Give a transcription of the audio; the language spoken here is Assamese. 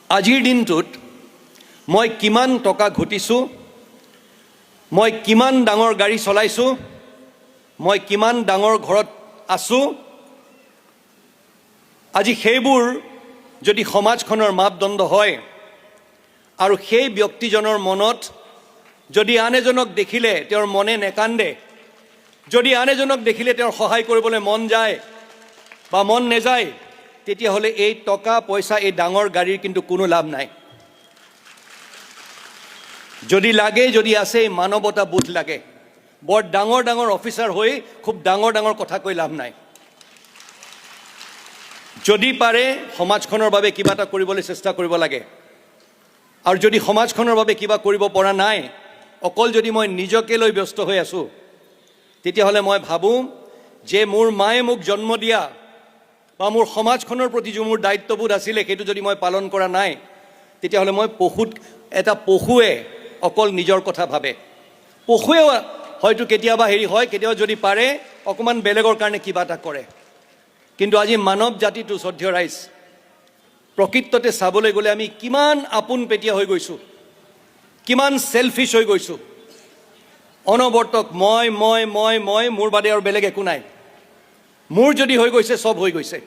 আজিৰ দিনটোত মই কিমান টকা ঘটিছোঁ, মই কিমান ডাঙৰ গাড়ী চলাইছোঁ, মই কিমান ডাঙৰ ঘৰত আছোঁ, আজি সেইবোৰ যদি সমাজখনৰ মাপদণ্ড হয় আৰু সেই ব্যক্তিজনৰ মনত যদি আন এজনক দেখিলে তেওঁৰ মনে নেকান্দে, যদি আন এজনক দেখিলে তেওঁৰ সহায় কৰিবলৈ মন যায় বা মন নেযায়, তেতিয়াহ'লে এই টকা পইচা এই ডাঙৰ গাড়ীৰ কিন্তু কোনো লাভ নাই। যদি লাগে, যদি আছে, মানৱতা বোধ লাগে। বৰ ডাঙৰ ডাঙৰ অফিচাৰ হৈ খুব ডাঙৰ ডাঙৰ কথা কৈ লাভ নাই। যদি পাৰে সমাজখনৰ বাবে কিবা এটা কৰিবলৈ চেষ্টা কৰিব লাগে, আৰু যদি সমাজখনৰ বাবে কিবা কৰিব পৰা নাই, অকল যদি মই নিজকে লৈ ব্যস্ত হৈ আছোঁ, তেতিয়াহ'লে মই ভাবোঁ যে মোৰ মায়ে মোক জন্ম দিয়া বা মোৰ সমাজখনৰ প্ৰতি যে মোৰ দায়িত্ববোধ আছিলে সেইটো যদি মই পালন কৰা নাই, তেতিয়াহ'লে মই এটা পশুৱে অকল নিজৰ কথা ভাবে। পশুৱেও হয়তো কেতিয়াবা হয়, কেতিয়াবা যদি পাৰে অকণমান বেলেগৰ কাৰণে কিবা এটা কৰে। কিন্তু আজি মানৱ জাতিটো শ্ৰদ্ধেয় ৰাইজ, প্ৰকৃততে চাবলৈ গ'লে আমি কিমান আপোন পেটীয়া হৈ গৈছোঁ, কিমান চেলফিছ হৈ গৈছোঁ। অনবৰ্তক মই মোৰ বাদে আৰু বেলেগ একো নাই। মোৰ যদি হৈ গৈছে, চব হৈ গৈছে।